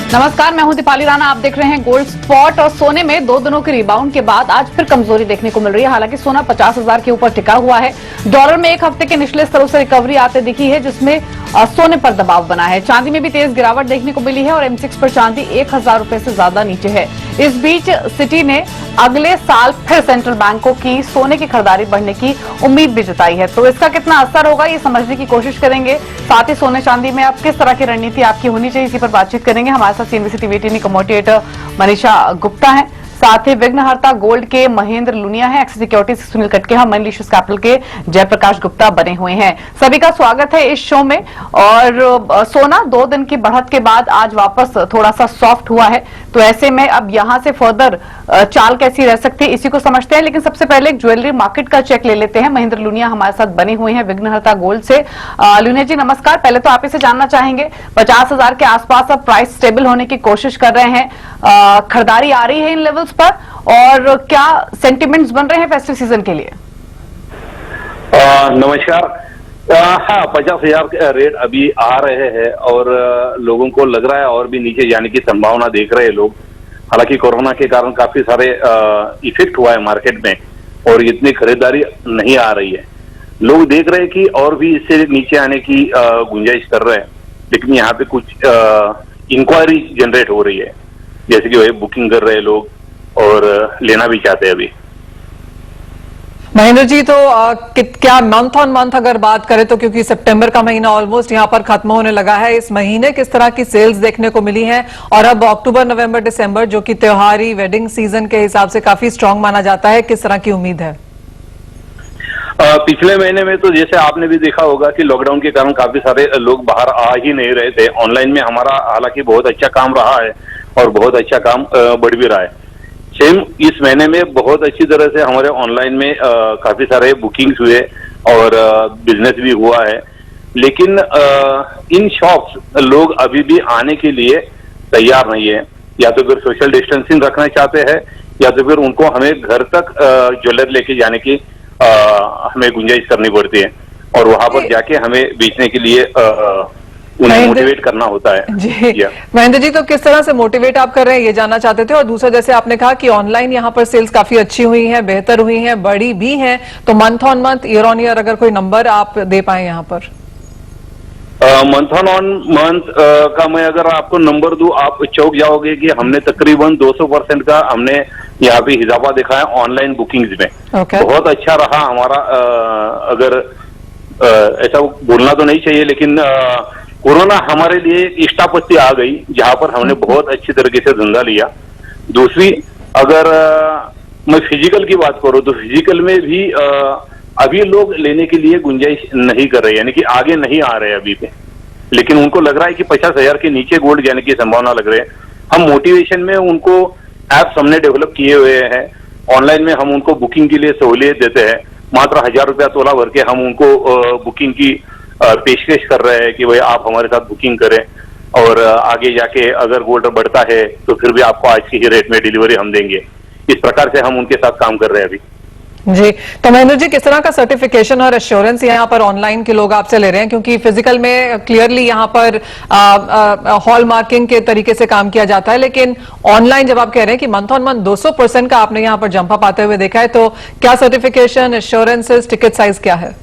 नमस्कार, मैं हूं दीपाली राणा। आप देख रहे हैं गोल्ड स्पॉट। और सोने में 2 दिनों के रिबाउंड के बाद आज फिर कमजोरी देखने को मिल रही है। हालांकि सोना 50,000 के ऊपर टिका हुआ है। डॉलर में एक हफ्ते के निचले स्तरों से रिकवरी आते दिखी है, जिसमें सोने पर दबाव बना है। चांदी में भी तेज गिरावट देखने को मिली है और M6 पर चांदी 1,000 रुपए से ज्यादा नीचे है। इस बीच सिटी ने अगले साल फिर सेंट्रल बैंकों की सोने की खरीदारी बढ़ने की उम्मीद भी जताई है। तो इसका कितना असर होगा, ये समझने की कोशिश करेंगे। साथ ही सोने चांदी में अब किस तरह की रणनीति आपकी होनी चाहिए, इसी पर बातचीत करेंगे। हमारे साथ CNBC TV 18 commodity editor Manisha Gupta है। साथ ही विघ्नहर्ता गोल्ड के महेंद्र लुनिया है। एक्सिस सिक्योरिटीज से सुनील कटके, हम मनीलिशियस कैपिटल के जयप्रकाश गुप्ता बने हुए हैं। सभी का स्वागत है इस शो में। और सोना 2 दिन की बढ़त के बाद आज वापस थोड़ा सा सॉफ्ट हुआ है। तो ऐसे में अब यहां से फर्दर चाल कैसी रह सकती है, इसी को समझते हैं। लेकिन सबसे पहले एक ज्वेलरी मार्केट का चेक ले लेते हैं। महेंद्र लुनिया हमारे साथ बने हुए हैं विघ्नहर्ता गोल्ड से। लुनिया जी नमस्कार। पहले तो आप इसे जानना चाहेंगे, 50,000 के आसपास अब प्राइस स्टेबल होने की कोशिश कर रहे हैं। खरीदारी आ रही है इन लेवल्स पर, और क्या सेंटिमेंट्स बन रहे हैं फेस्टिव सीजन के लिए? नमस्कार। हाँ, 50,000 के रेट अभी आ रहे हैं और लोगों को लग रहा है और भी नीचे जाने की संभावना देख रहे हैं लोग। हालांकि कोरोना के कारण काफी सारे इफेक्ट हुआ है मार्केट में और इतनी खरीदारी नहीं आ रही है। लोग देख रहे हैं कि और भी इससे नीचे आने की गुंजाइश कर रहे हैं, लेकिन यहाँ पे कुछ इंक्वायरी जनरेट हो रही है, जैसे कि वही बुकिंग कर रहे हैं लोग और लेना भी चाहते हैं अभी। महेंद्र जी, तो क्या मंथ ऑन मंथ अगर बात करें तो, क्योंकि सितंबर का महीना ऑलमोस्ट यहां पर खत्म होने लगा है, इस महीने किस तरह की सेल्स देखने को मिली है? और अब अक्टूबर, नवंबर, दिसंबर जो कि त्योहारी वेडिंग सीजन के हिसाब से काफी स्ट्रांग माना जाता है, किस तरह की उम्मीद है? पिछले महीने में तो जैसे आपने भी देखा होगा कि लॉकडाउन के कारण काफी सारे लोग बाहर आ ही नहीं रहे थे। ऑनलाइन में हमारा हालांकि बहुत अच्छा काम रहा है और बहुत अच्छा काम बढ़ भी रहा है। सेम इस महीने में बहुत अच्छी तरह से हमारे ऑनलाइन में काफी सारे बुकिंग्स हुए और बिजनेस भी हुआ है। लेकिन इन शॉप्स लोग अभी भी आने के लिए तैयार नहीं है। या तो फिर सोशल डिस्टेंसिंग रखना चाहते हैं, या तो फिर उनको हमें घर तक ज्वेलर लेके जाने की हमें गुंजाइश करनी पड़ती है और वहां पर जाके हमें बेचने के लिए उन्हें मोटिवेट करना होता है। जी महेंद्र जी, तो किस तरह से मोटिवेट आप कर रहे हैं ये जानना चाहते थे। और दूसरा, जैसे आपने कहा कि ऑनलाइन यहाँ पर सेल्स काफी अच्छी हुई है, बेहतर हुई है, बड़ी भी है, तो month on month, year on year अगर कोई नंबर आप दे पाए यहाँ पर? मंथ ऑन मंथ का मैं अगर आपको नंबर दूं, आप चौंक जाओगे कि हमने तकरीबन 200% का हमने यहाँ पे इजाफा देखा है ऑनलाइन बुकिंग्स में। बहुत अच्छा रहा हमारा। अगर ऐसा बोलना तो नहीं चाहिए, लेकिन कोरोना हमारे लिए इष्टापत्ति आ गई, जहां पर हमने बहुत अच्छी तरीके से धंधा लिया। दूसरी, अगर मैं फिजिकल की बात करूं तो फिजिकल में भी अभी लोग लेने के लिए गुंजाइश नहीं कर रहे, यानी कि आगे नहीं आ रहे अभी पे। लेकिन उनको लग रहा है कि 50,000 के नीचे गोल्ड जाने की संभावना लग रही है। हम मोटिवेशन में उनको एप्स हमने डेवलप किए हुए हैं। ऑनलाइन में हम उनको बुकिंग के लिए सहूलियत देते हैं। मात्र 1,000 रुपया तोला भर के हम उनको बुकिंग की पेशकश कर रहे हैं कि भाई आप हमारे साथ बुकिंग करें और आगे जाके अगर गोल्ड बढ़ता है तो फिर भी आपको आज के ही रेट में डिलीवरी हम देंगे। इस प्रकार से हम उनके साथ काम कर रहे हैं अभी। जी, तो महेंद्र जी, किस तरह का सर्टिफिकेशन और एश्योरेंस यहाँ पर ऑनलाइन के लोग आपसे ले रहे हैं? क्योंकि फिजिकल में क्लियरली यहाँ पर हॉल मार्किंग के तरीके से काम किया जाता है, लेकिन ऑनलाइन जब आप कह रहे हैं कि मंथ ऑन मंथ 200% का आपने यहाँ पर जंप अप आते हुए देखा है, तो क्या सर्टिफिकेशन, एश्योरेंसेस, टिकट साइज क्या है?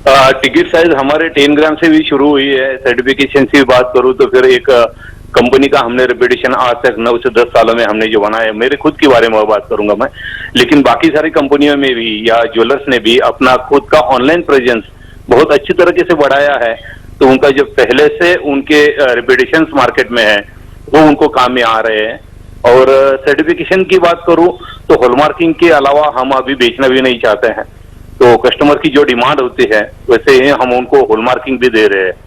टिकट साइज हमारे 10 ग्राम से भी शुरू हुई है। सर्टिफिकेशन की बात करूं तो फिर एक कंपनी का हमने रेपुटेशन आज तक 9 से 10 सालों में हमने जो बनाया है, मेरे खुद के बारे में बात करूंगा मैं, लेकिन बाकी सारी कंपनियों में भी या ज्वेलर्स ने भी अपना खुद का ऑनलाइन प्रेजेंस बहुत अच्छी तरीके से बढ़ाया है। तो उनका जो पहले से उनके रेपुटेशन मार्केट में है वो उनको काम में आ रहे हैं। और सर्टिफिकेशन की बात करूं तो हॉलमार्किंग के अलावा हम अभी बेचना भी नहीं चाहते हैं। तो कस्टमर की जो डिमांड होती है वैसे ही हम उनको हॉलमार्किंग भी दे रहे हैं।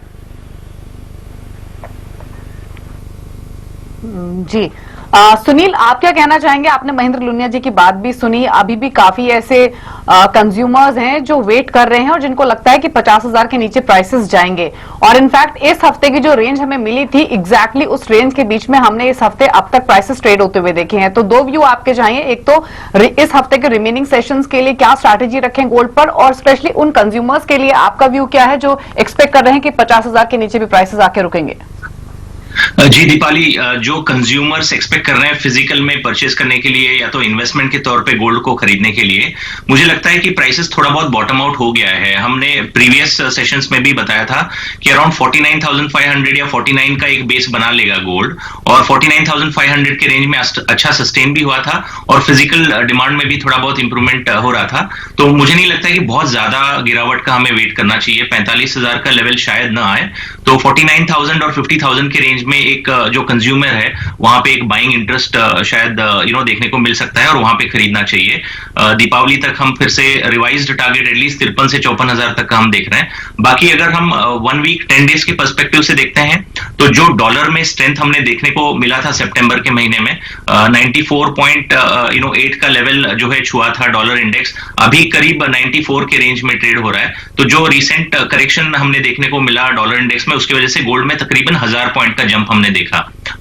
जी सुनील, आप क्या कहना चाहेंगे? आपने महेंद्र लुनिया जी की बात भी सुनी। अभी भी काफी ऐसे कंज्यूमर्स हैं जो वेट कर रहे हैं और जिनको लगता है कि 50,000 के नीचे प्राइसेस जाएंगे। और इनफैक्ट इस हफ्ते की जो रेंज हमें मिली थी, एग्जैक्टली उस रेंज के बीच में हमने इस हफ्ते अब तक प्राइसेस ट्रेड होते हुए देखे हैं। तो 2 व्यू आपके चाहिए। एक तो इस हफ्ते के रिमेनिंग सेशंस के लिए क्या स्ट्रैटेजी रखें गोल्ड पर, और स्पेशली उन कंज्यूमर्स के लिए आपका व्यू क्या है जो एक्सपेक्ट कर रहे हैं कि 50,000 के नीचे भी प्राइसेस आके रुकेंगे? जी दीपाली, जो कंज्यूमर्स एक्सपेक्ट कर रहे हैं फिजिकल में परचेज करने के लिए या तो इन्वेस्टमेंट के तौर पे गोल्ड को खरीदने के लिए, मुझे लगता है कि प्राइसेस थोड़ा बहुत बॉटम आउट हो गया है। हमने प्रीवियस सेशंस में भी बताया था कि अराउंड 49,500 या 49 का एक बेस बना लेगा गोल्ड, और 49,500 के रेंज में अच्छा सस्टेन भी हुआ था और फिजिकल डिमांड में भी थोड़ा बहुत इंप्रूवमेंट हो रहा था। तो मुझे नहीं लगता कि बहुत ज्यादा गिरावट का हमें वेट करना चाहिए। 45,000 का लेवल शायद ना आए, तो 49,000 और 50,000 के रेंज में एक जो कंज्यूमर है वहां पे एक बाइंग इंटरेस्ट शायद देखने को मिल सकता है और वहां पे खरीदना चाहिए। दीपावली तक हम फिर से रिवाइज्ड टारगेट एटलीस्ट 53 से 54,000 तक का हम देख रहे हैं। बाकी अगर हम 1 वीक 10 डेज के पर्सपेक्टिव से देखते हैं तो जो डॉलर में स्ट्रेंथ हमने देखने को मिला था सितंबर के महीने में, 94.8 का लेवल जो है छुआ था डॉलर इंडेक्स, अभी करीब 94 के रेंज में ट्रेड हो रहा है। तो जो रिसेंट करेक्शन हमने देखने को मिला डॉलर इंडेक्स में, उसकी वजह से गोल्ड में तकरीबन 1000 पॉइंट का जंप हमने देखा।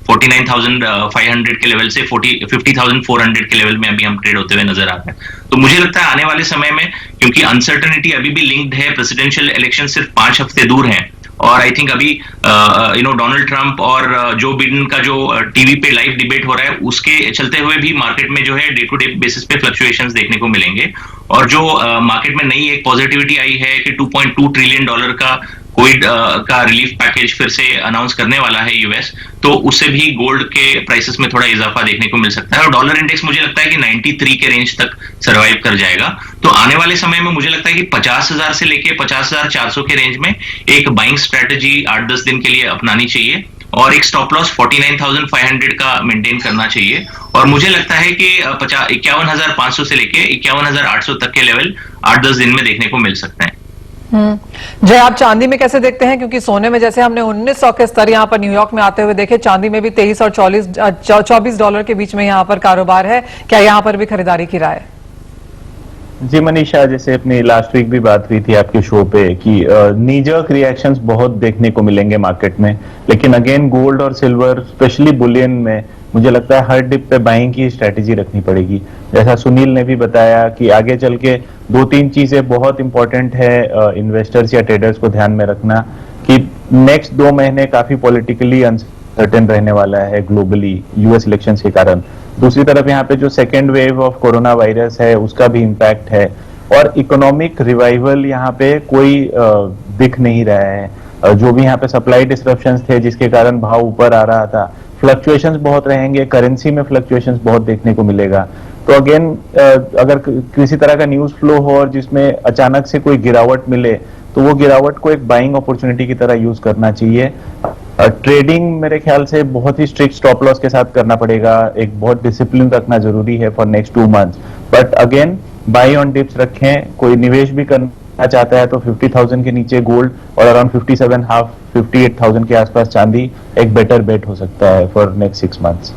49,500 के लेवल से 50,400 के लेवल में अभी हम ट्रेड होते हुए नजर आ रहे हैं। तो मुझे लगता है आने वाले समय में, क्योंकि अनसर्टेनिटी अभी भी लिंक्ड है, प्रेसिडेंशियल इलेक्शन सिर्फ 5 हफ्ते दूर हैं, और आई थिंक अभी डोनाल्ड ट्रंप और जो बिडेन का जो टीवी पे लाइव डिबेट हो रहा है उसके चलते हुए भी मार्केट में जो है डे टू डे बेसिस पे फ्लक्चुएशंस देखने को मिलेंगे। और जो मार्केट में नई एक पॉजिटिविटी आई है कि $2.2 ट्रिलियन का कोविड का रिलीफ पैकेज फिर से अनाउंस करने वाला है यूएस, तो उससे भी गोल्ड के प्राइसेस में थोड़ा इजाफा देखने को मिल सकता है। और डॉलर इंडेक्स मुझे लगता है कि 93 के रेंज तक सर्वाइव कर जाएगा। तो आने वाले समय में मुझे लगता है कि 50,000 से लेके 50,400 के रेंज में एक बाइंग स्ट्रेटेजी 8-10 दिन के लिए अपनानी चाहिए और एक स्टॉप लॉस 49,500 का मेंटेन करना चाहिए। और मुझे लगता है कि 51,500 से लेके 51,800 तक के लेवल 8-10 दिन में देखने को मिल सकते हैं। जय, आप चांदी में कैसे देखते हैं? क्योंकि सोने में जैसे हमने 1900 के स्तर यहां पर न्यूयॉर्क में आते हुए देखे, चांदी में भी 23 और 24 डॉलर के बीच में यहां पर कारोबार है। क्या यहां पर भी खरीदारी की राय? जी मनीषा, जैसे अपनी लास्ट वीक भी बात हुई थी आपके शो पे कि नीजर्क रिएक्शंस बहुत देखने को मिलेंगे मार्केट में, लेकिन अगेन गोल्ड और सिल्वर स्पेशली बुलियन में मुझे लगता है हर डिप पे बाइंग की स्ट्रेटेजी रखनी पड़ेगी। जैसा सुनील ने भी बताया कि आगे चल के 2-3 चीजें बहुत इंपॉर्टेंट है इन्वेस्टर्स या ट्रेडर्स को ध्यान में रखना, कि नेक्स्ट 2 महीने काफी पॉलिटिकली अनसर्टेन रहने वाला है ग्लोबली यूएस इलेक्शंस के कारण। दूसरी तरफ यहाँ पे जो second wave of corona virus है उसका भी इम्पैक्ट है, और इकोनॉमिक रिवाइवल यहाँ पे कोई दिख नहीं रहा है। जो भी यहाँ पे सप्लाई डिस्ट्रप्शंस थे जिसके कारण भाव ऊपर आ रहा था, फ्लक्चुएशंस बहुत रहेंगे, करेंसी में फ्लक्चुएशंस बहुत देखने को मिलेगा। तो अगेन अगर किसी तरह का न्यूज फ्लो हो और जिसमें अचानक से कोई गिरावट मिले तो वो गिरावट को एक बाइंग अपॉर्चुनिटी की तरह यूज करना चाहिए। ट्रेडिंग मेरे ख्याल से बहुत ही स्ट्रिक्ट स्टॉप लॉस के साथ करना पड़ेगा, एक बहुत डिसिप्लिन रखना जरूरी है for next 2 months. But again by on dips रखें। कोई निवेश भी करना चाहता है तो 50,000 के नीचे गोल्ड और अराउंड 58,000 के आसपास चांदी एक बेटर बेट हो सकता है फॉर नेक्स्ट 6 मंथ्स।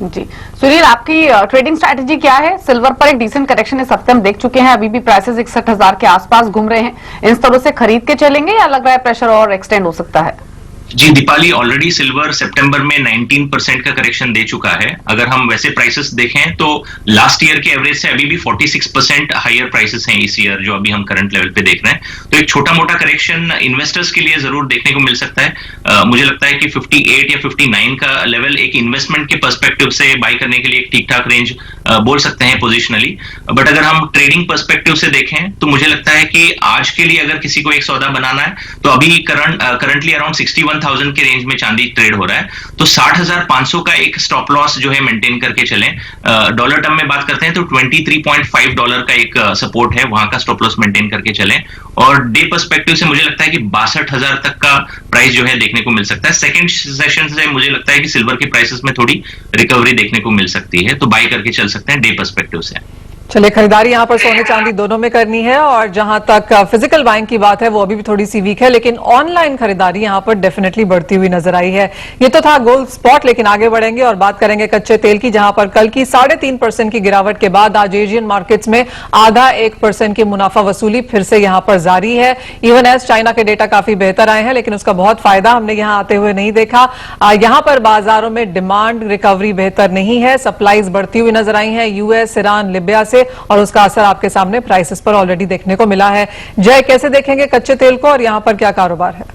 जी सुनील, आपकी ट्रेडिंग स्ट्रैटेजी क्या है? सिल्वर पर एक डिसेंट करेक्शन इस हफ्ते हम देख चुके हैं, अभी भी प्राइसेस 61,000 के आसपास घूम रहे हैं। इन स्तरों से खरीद के चलेंगे या लग रहा है प्रेशर और एक्सटेंड हो सकता है? जी दीपाली, ऑलरेडी सिल्वर सितंबर में 19% का करेक्शन दे चुका है। अगर हम वैसे प्राइसेस देखें तो लास्ट ईयर के एवरेज से अभी भी 46% हायर प्राइसेस हैं इस ईयर, जो अभी हम करंट लेवल पे देख रहे हैं। तो एक छोटा मोटा करेक्शन इन्वेस्टर्स के लिए जरूर देखने को मिल सकता है। मुझे लगता है कि 58 या 59 का लेवल एक इन्वेस्टमेंट के पर्सपेक्टिव से बाई करने के लिए एक ठीक ठाक रेंज बोल सकते हैं पोजिशनली। बट अगर हम ट्रेडिंग पर्सपेक्टिव से देखें तो मुझे लगता है कि आज के लिए अगर किसी को एक सौदा बनाना है तो अभी करंटली अराउंड 61,000 के रेंज में चांदी ट्रेड हो रहा है, तो 60,500 का एक स्टॉप लॉस जो है मेंटेन करके चलें। डॉलर टर्म में बात करते हैं तो $23.5 का एक सपोर्ट है, वहां का स्टॉप लॉस मेंटेन करके चलें। और डे पर्सपेक्टिव से मुझे लगता है कि 62,000 तक का प्राइस जो है देखने को मिल सकता है। सेकंड सेशन से मुझे लगता है कि सिल्वर के प्राइसेस में थोड़ी रिकवरी देखने को मिल सकती है, तो बाई करके चल सकते हैं डे पर्सपेक्टिव से। चलिए, खरीदारी यहां पर सोने चांदी दोनों में करनी है, और जहां तक फिजिकल बाइंग की बात है वो अभी भी थोड़ी सी वीक है, लेकिन ऑनलाइन खरीदारी यहां पर डेफिनेटली बढ़ती हुई नजर आई है। ये तो था गोल्ड स्पॉट, लेकिन आगे बढ़ेंगे और बात करेंगे कच्चे तेल की, जहां पर कल की 3.5% की गिरावट के बाद आज एशियन मार्केट्स में आधा 1% की मुनाफा वसूली फिर से यहां पर जारी है। इवन एज चाइना के डेटा काफी बेहतर आए हैं, लेकिन उसका बहुत फायदा हमने यहां आते हुए नहीं देखा। यहां पर बाजारों में डिमांड रिकवरी बेहतर नहीं है, सप्लाईज बढ़ती हुई नजर आई है यूएस, ईरान, लिबिया से, और उसका असर आपके सामने प्राइसेस पर ऑलरेडी देखने को मिला है। जय, कैसे देखेंगे कच्चे तेल को और यहां पर क्या कारोबार है?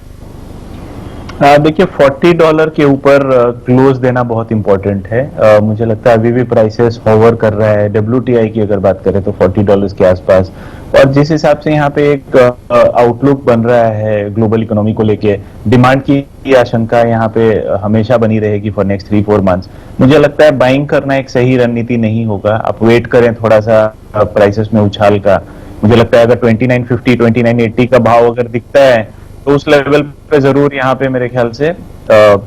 देखिए $40 के ऊपर क्लोज देना बहुत इंपॉर्टेंट है। मुझे लगता है अभी भी प्राइसेस होवर कर रहा है। WTI की अगर बात करें तो $40 के आसपास, और जिस हिसाब से यहाँ पे एक आउटलुक बन रहा है ग्लोबल इकोनॉमी को लेके, डिमांड की आशंका यहाँ पे हमेशा बनी रहेगी फॉर नेक्स्ट 3-4 मंथ्स। मुझे लगता है बाइंग करना एक सही रणनीति नहीं होगा। आप वेट करें थोड़ा सा प्राइसेस में उछाल का। मुझे लगता है अगर 2950 2980 का भाव अगर दिखता है तो उस लेवल पे जरूर यहाँ पे मेरे ख्याल से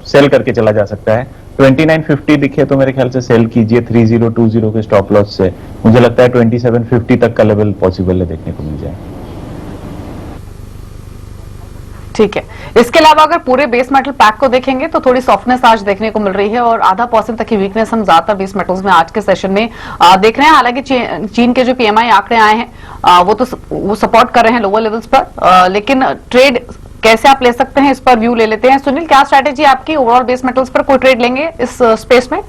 सेल करके चला जा सकता है। 2950 दिखे तो मेरे ख्याल से सेल कीजिए 3020 के स्टॉप लॉस से। मुझे लगता है 2750 तक का लेवल पॉसिबल है, देखने को मिल जाए। ठीक है, इसके अलावा अगर पूरे बेस मेटल पैक को देखेंगे तो थोड़ी सॉफ्टनेस आज देखने को मिल रही है और 0.5% तक की वीकनेस हम ज्यादातर बेस मेटल्स में आज के सेशन में देख रहे हैं। हालांकि चीन के जो PMI आंकड़े आए हैं वो सपोर्ट कर रहे हैं लोअर लेवल्स पर, लेकिन ट्रेड कैसे आप ले सकते हैं इस पर व्यू ले लेते हैं। सुनील, क्या स्ट्रैटेजी आपकी ओवरऑल बेस मेटल्स पर? कोई ट्रेड लेंगे इस स्पेस में?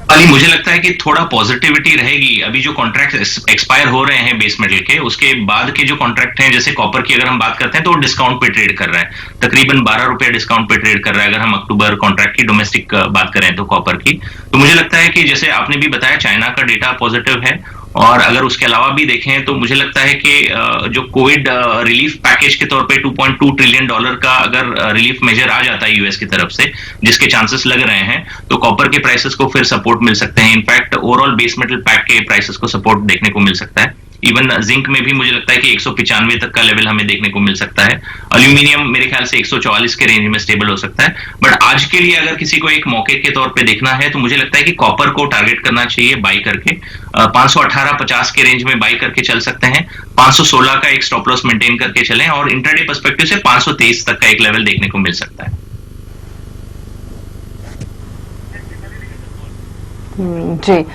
अली, मुझे लगता है कि थोड़ा पॉजिटिविटी रहेगी। अभी जो कॉन्ट्रैक्ट एक्सपायर हो रहे हैं बेस मेटल के, उसके बाद के जो कॉन्ट्रैक्ट हैं, जैसे कॉपर की अगर हम बात करते हैं तो वो डिस्काउंट पे ट्रेड कर रहा है, तकरीबन 12 रुपए डिस्काउंट पे ट्रेड कर रहा है अगर हम अक्टूबर कॉन्ट्रैक्ट की डोमेस्टिक बात करें तो कॉपर की। तो मुझे लगता है कि जैसे आपने भी बताया चाइना का डेटा पॉजिटिव है, और अगर उसके अलावा भी देखें तो मुझे लगता है कि जो कोविड रिलीफ पैकेज के तौर पे $2.2 ट्रिलियन का अगर रिलीफ मेजर आ जाता है यूएस की तरफ से, जिसके चांसेस लग रहे हैं, तो कॉपर के प्राइसेस को फिर सपोर्ट मिल सकते हैं। In fact overall base metal pack के प्राइसेस को सपोर्ट देखने को मिल सकता है। इवन जिंक में भी मुझे लगता है कि 195 तक का लेवल हमें देखने को मिल सकता है। एल्यूमिनियम मेरे ख्याल से 144 के रेंज में स्टेबल हो सकता है। बट आज के लिए अगर किसी को एक मौके के तौर पे देखना है तो मुझे लगता है कि कॉपर को टारगेट करना चाहिए बाई करके। 518-50 के रेंज में बाई करके चल सकते हैं। 516 का एक स्टॉप लॉस मेंटेन करके चलें, और इंटरडे पर्सपेक्टिव से 523 तक का एक लेवल देखने को मिल सकता है। जी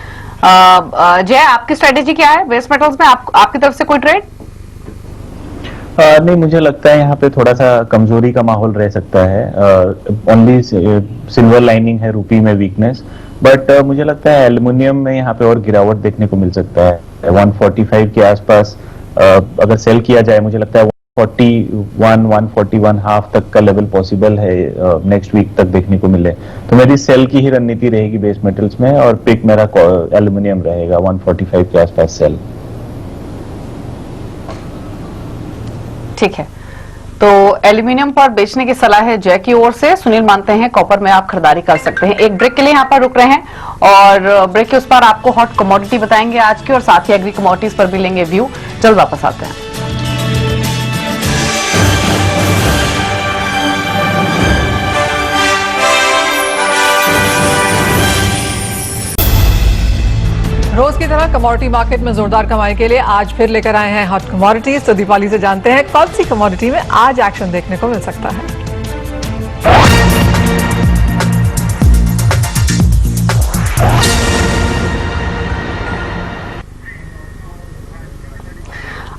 जय, आपकी स्ट्रेटेजी क्या है बेस मेटल्स में? आपकी तरफ से कोई ट्रेड? नहीं, मुझे लगता है यहाँ पे थोड़ा सा कमजोरी का माहौल रह सकता है। ओनली सिल्वर लाइनिंग है रुपी में वीकनेस, बट मुझे लगता है एल्युमिनियम में यहाँ पे और गिरावट देखने को मिल सकता है। 145 के आसपास अगर सेल किया जाए, मुझे लगता है 141 हाफ तक का लेवल पॉसिबल है नेक्स्ट वीक तक देखने को मिले। तो मेरी सेल की ही रणनीति रहेगी बेस मेटल्स में, और पिक मेरा एल्युमिनियम रहेगा 145 के आसपास सेल। ठीक है, तो एल्यूमिनियम पर बेचने की सलाह है जय की ओर से। सुनील मानते हैं कॉपर में आप खरीदारी कर सकते हैं। एक ब्रेक के लिए यहाँ पर रुक रहे हैं, और ब्रेक के उस पर आपको हॉट कमोडिटी बताएंगे आज की, और साथ ही एग्री कमोडिटीज पर भी लेंगे व्यू। जल्द वापस आते हैं। रोज की तरह कमोडिटी मार्केट में जोरदार कमाई के लिए आज फिर लेकर आए हैं हॉट कमोडिटीज। तो दीपावली से जानते हैं कौन सी कमोडिटी में आज एक्शन देखने को मिल सकता है।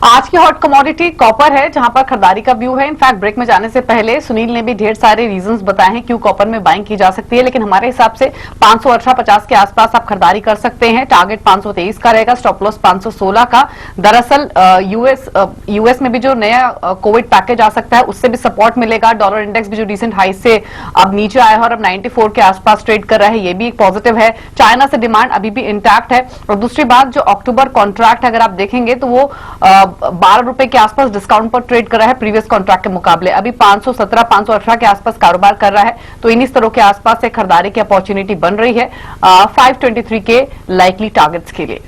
आज की हॉट कमोडिटी कॉपर है, जहां पर खरीदारी का व्यू है। इनफैक्ट ब्रेक में जाने से पहले सुनील ने भी ढेर सारे रीजंस बताए हैं क्यों कॉपर में बाइंग की जा सकती है, लेकिन हमारे हिसाब से 518-50 के आसपास आप खरीदारी कर सकते हैं। टारगेट 523 का रहेगा, स्टॉप लॉस 516 का। दरअसल यूएस में भी जो नया कोविड पैकेज आ सकता है उससे भी सपोर्ट मिलेगा। डॉलर इंडेक्स भी जो रिसेंट हाई से अब नीचे आया है और अब 94 के आसपास ट्रेड कर रहा है, ये भी एक पॉजिटिव है। चाइना से डिमांड अभी भी इंटैक्ट है। और दूसरी बात, जो अक्टूबर कॉन्ट्रैक्ट अगर आप देखेंगे तो वो 12 रुपए के आसपास डिस्काउंट पर ट्रेड कर रहा है प्रीवियस कॉन्ट्रैक्ट के मुकाबले। अभी 517-518 के आसपास कारोबार कर रहा है, तो इन्हीं स्तरों के आसपास से खरीदारी की अपॉर्चुनिटी बन रही है 523 के लाइकली टारगेट्स के लिए।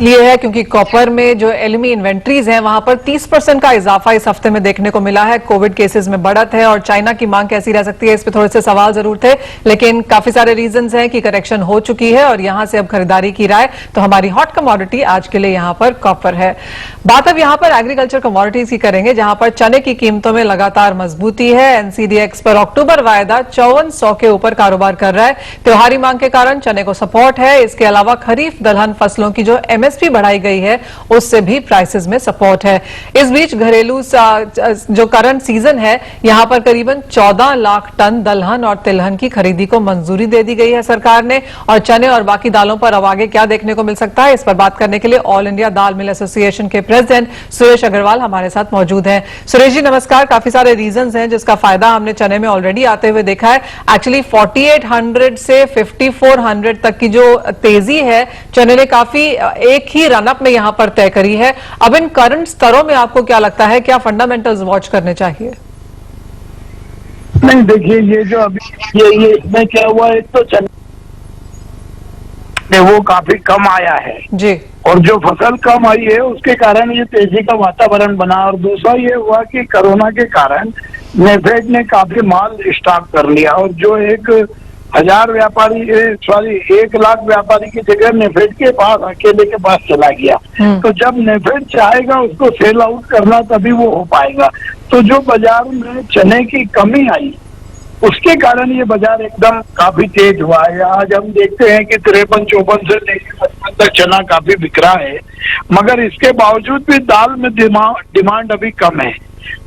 ये है क्योंकि कॉपर में जो एलुमी इन्वेंट्रीज हैं वहां पर 30% का इजाफा इस हफ्ते में देखने को मिला है। कोविड केसेस में बढ़त है और चाइना की मांग कैसी रह सकती है, इस पे थोड़े से सवाल जरूर थे, लेकिन काफी सारे रीजंस हैं कि करेक्शन हो चुकी है और यहां से अब खरीदारी की राय। तो हमारी हॉट कमोडिटी आज के लिए यहां पर कॉपर है। बात अब यहां पर एग्रीकल्चर कमोडिटीज की करेंगे, जहां पर चने की कीमतों में लगातार मजबूती है। एनसीडीएक्स पर अक्टूबर वायदा 5400 के ऊपर कारोबार कर रहा है। त्योहारी मांग के कारण चने को सपोर्ट है। इसके अलावा खरीफ दलहन फसलों की जो एमएसपी बढ़ाई गई है उससे भी प्राइसेस में सपोर्ट है। इस बीच घरेलू जो करंट सीजन है यहां पर करीबन 14 लाख टन दलहन और तिलहन की खरीदी को मंजूरी दे दी गई है सरकार ने, और चने और बाकी दालों पर अब आगे क्या देखने को मिल सकता है, इस पर बात करने के लिए ऑल इंडिया दाल मिल एसोसिएशन के प्रेसिडेंट सुरेश अग्रवाल हमारे साथ मौजूद हैं। सुरेश जी नमस्कार। काफी सारे रीजंस हैं जिसका फायदा हमने चने में ऑलरेडी आते हुए देखा है। एक्चुअली 4800 से 5400 तक की जो तेजी है चने ने काफी एक ही रनअप में यहां पर तय करी है। अब इन करंट स्तरों में आपको क्या लगता है, क्या फंडामेंटल्स वॉच करने चाहिए? नहीं देखिए, ये जो अभी ये इसमें क्या हुआ है, तो चने वो काफी कम आया है जी, और जो फसल कम आई है उसके कारण ये तेजी का वातावरण बना। और दूसरा ये हुआ कि कोरोना के कारण नेफेड ने काफी माल स्टॉक कर लिया, और जो 1,000 व्यापारी 1 लाख व्यापारी की जगह नेफेड के पास अकेले के पास चला गया। तो जब नेफेड चाहेगा उसको सेल आउट करना तभी वो हो पाएगा। तो जो बाजार में चने की कमी आई उसके कारण ये बाजार एकदम काफी तेज हुआ है। आज हम देखते हैं कि 53-54 से लेकर 55 तक चना काफी बिक रहा है, मगर इसके बावजूद भी दाल में डिमांड अभी कम है।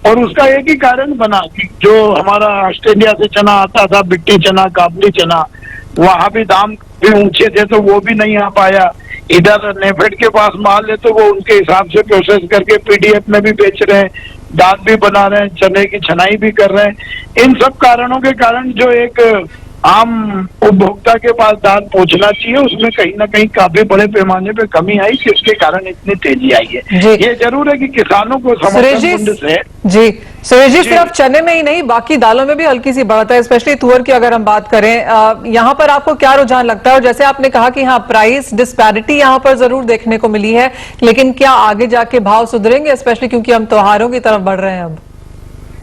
और उसका एक ही कारण बना कि जो हमारा ऑस्ट्रेलिया से चना आता था, बिट्टी चना, काबली चना, वहां भी दाम भी ऊंचे थे तो वो भी नहीं आ पाया। इधर नेफेड के पास माल है तो वो उनके हिसाब से प्रोसेस करके पीडीएफ में भी बेच रहे हैं, दाल भी बना रहे हैं, चने की छनाई भी कर रहे हैं। इन सब कारणों के कारण जो एक आम उपभोक्ता के पास दाल पहुंचना चाहिए उसमें कहीं ना कहीं काफी बड़े पैमाने पे कमी आई, जिसके कारण इतनी तेजी आई है। ये जरूर है कि किसानों को समर्थन मूल्य से जी सुरेश जी सिर्फ चने में ही नहीं बाकी दालों में भी हल्की सी बढ़त है, स्पेशली तुअर की अगर हम बात करें, यहाँ पर आपको क्या रुझान लगता है? और जैसे आपने कहा कि हाँ प्राइस डिस्पैरिटी यहाँ पर जरूर देखने को मिली है, लेकिन क्या आगे जाके भाव सुधरेंगे, स्पेशली क्योंकि हम त्योहारों की तरफ बढ़ रहे हैं? अब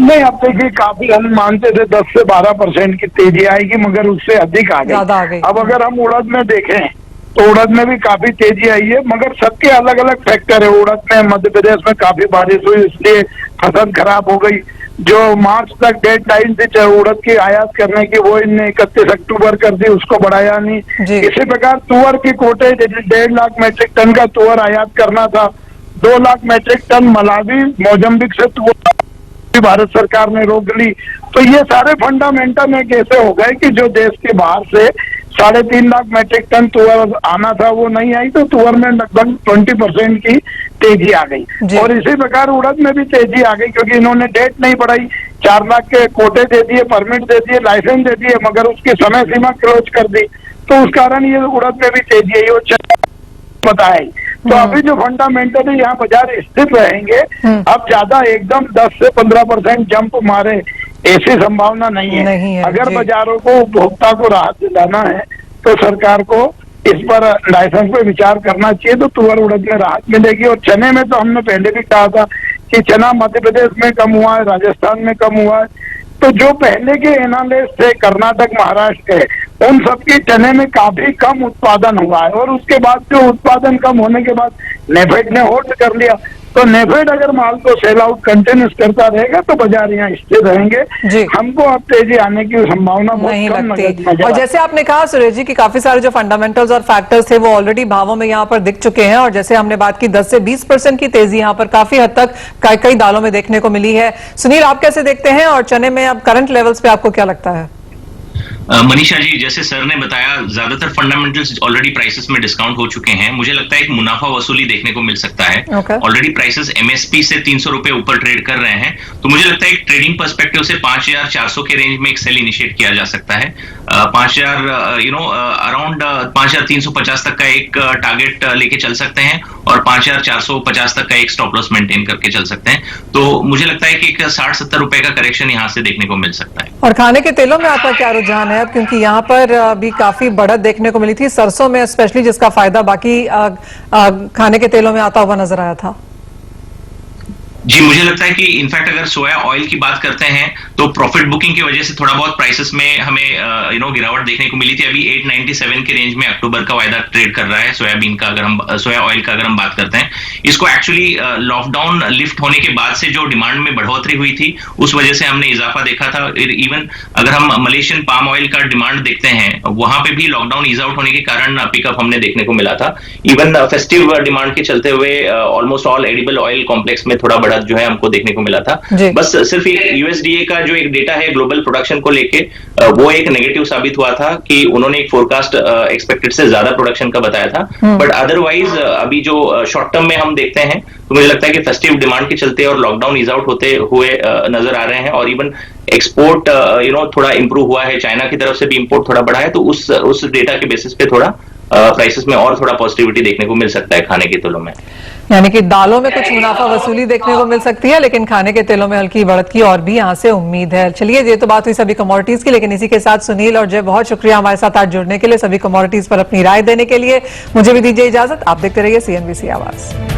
नहीं, अब देखिए काफी हम मानते थे 10 से 12% की तेजी आएगी, मगर उससे अधिक आ गई। अब अगर हम उड़द में देखें तो उड़द में भी काफी तेजी आई है, मगर सबके अलग अलग फैक्टर है। उड़द में मध्य प्रदेश में काफी बारिश हुई इसलिए फसल खराब हो गई। जो मार्च तक डेडलाइन थी उड़द की आयात करने की वो इनने 31 अक्टूबर कर दी, उसको बढ़ाया नहीं। इसी प्रकार तुअर की कोटे 1.5 लाख मैट्रिक टन का तुअर आयात करना था, 2 lakh metric ton Malawi Mozambique से तुअर भारत सरकार ने रोक ली। तो ये सारे फंडामेंटल में कैसे हो गए कि जो देश के बाहर से 3.5 लाख मैट्रिक टन तुअर आना था वो नहीं आई, तो तुअर में लगभग 20% की तेजी आ गई। और इसी प्रकार उड़द में भी तेजी आ गई, क्योंकि इन्होंने डेट नहीं बढ़ाई, 4 लाख के कोटे दे दिए, परमिट दे दिए, लाइसेंस दे दिए, मगर उसकी समय सीमा क्लोज कर दी। तो उस कारण ये उड़द में भी तेजी आई और पता है। तो अभी जो फंडामेंटली यहाँ बाजार स्थिर रहेंगे, अब ज्यादा एकदम 10 से 15% जंप मारे ऐसी संभावना नहीं है। अगर बाजारों को उपभोक्ता को राहत दिलाना है तो सरकार को इस पर लाइसेंस पे विचार करना चाहिए, तो तुअर उड़द में राहत मिलेगी। और चने में तो हमने पहले भी कहा था कि चना मध्य प्रदेश में कम हुआ है, राजस्थान में कम हुआ है, तो जो पहले के एनालिस्ट थे कर्नाटक, महाराष्ट्र के, उन सबके चने में काफी कम उत्पादन हुआ है। और उसके बाद जो उत्पादन कम होने के बाद नेफेड ने होल्ड कर लिया। तो नेफेड अगर माल को सेल आउट कंटिन्यूस करता रहेगा तो बाजार यहाँ स्थिर रहेंगे। हमको अब तेजी आने की संभावना बहुत कम लगती। और जैसे आपने कहा सुरेश जी की काफी सारे जो फंडामेंटल्स और फैक्टर्स थे वो ऑलरेडी भावों में यहाँ पर दिख चुके हैं, और जैसे हमने बात की 10 से 20% की तेजी यहाँ पर काफी हद तक कई दालों में देखने को मिली है। सुनील आप कैसे देखते हैं, और चने में अब करंट लेवल्स पे आपको क्या लगता है? मनीषा जी, जैसे सर ने बताया ज्यादातर फंडामेंटल्स ऑलरेडी प्राइसेस में डिस्काउंट हो चुके हैं। मुझे लगता है एक मुनाफा वसूली देखने को मिल सकता है। ऑलरेडी प्राइसेस एमएसपी से 300 रुपए ऊपर ट्रेड कर रहे हैं, तो मुझे लगता है एक ट्रेडिंग पर्सपेक्टिव से 5400 के रेंज में एक सेल इनिशिएट किया जा सकता है। 5000 अराउंड 5350 तक का एक टारगेट लेके चल सकते हैं, और 5450 तक का एक स्टॉप लॉस मेंटेन करके चल सकते हैं। तो मुझे लगता है कि एक 60-70 रुपए का करेक्शन यहाँ से देखने को मिल सकता है। और खाने के तेलों में आपका क्या रुझान है, क्योंकि यहाँ पर भी काफी बढ़त देखने को मिली थी सरसों में स्पेशली, जिसका फायदा बाकी खाने के तेलों में आता हुआ नजर आया था? जी, मुझे लगता है कि इनफैक्ट अगर सोया ऑयल की बात करते हैं तो प्रॉफिट बुकिंग की वजह से थोड़ा बहुत प्राइसेस में हमें गिरावट देखने को मिली थी। अभी 897 के रेंज में अक्टूबर का वायदा ट्रेड कर रहा है सोयाबीन का, अगर हम सोया ऑयल का अगर हम बात करते हैं। इसको एक्चुअली लॉकडाउन लिफ्ट होने के बाद से जो डिमांड में बढ़ोतरी हुई थी उस वजह से हमने इजाफा देखा था। इवन अगर हम मलेशियन पाम ऑयल का डिमांड देखते हैं वहां पे भी लॉकडाउन ईज आउट होने के कारण पिकअप हमने देखने को मिला था। इवन फेस्टिव डिमांड के चलते हुए almost all edible oil complex में थोड़ा बढ़त जो है हमको देखने को मिला था। बस सिर्फ यूएसडीए का जो एक डेटा है ग्लोबल प्रोडक्शन को लेके वो एक नेगेटिव साबित हुआ था कि उन्होंने एक फोरकास्ट एक्सपेक्टेड से ज्यादा प्रोडक्शन का बताया था। बट अदरवाइज अभी जो शॉर्ट टर्म में हम देखते हैं तो मुझे लगता है कि फेस्टिव डिमांड के चलते और लॉकडाउन ईज आउट होते हुए नजर आ रहे हैं और इवन एक्सपोर्ट थोड़ा इंप्रूव हुआ है, चाइना की तरफ से भी इंपोर्ट थोड़ा बढ़ा है, तो उस डेटा के बेसिस पे थोड़ा प्राइसेस में और थोड़ा पॉजिटिविटी देखने को मिल सकता है खाने के तेलों में। यानी कि दालों में कुछ मुनाफा वसूली देखने को मिल सकती है, लेकिन खाने के तेलों में हल्की बढ़त की और भी यहाँ से उम्मीद है। चलिए, ये तो बात हुई सभी कमोडिटीज की, लेकिन इसी के साथ सुनील और जय बहुत शुक्रिया हमारे साथ आज जुड़ने के लिए, सभी कमोडिटीज पर अपनी राय देने के लिए। मुझे भी दीजिए इजाजत, आप देखते रहिए CNBC आवाज।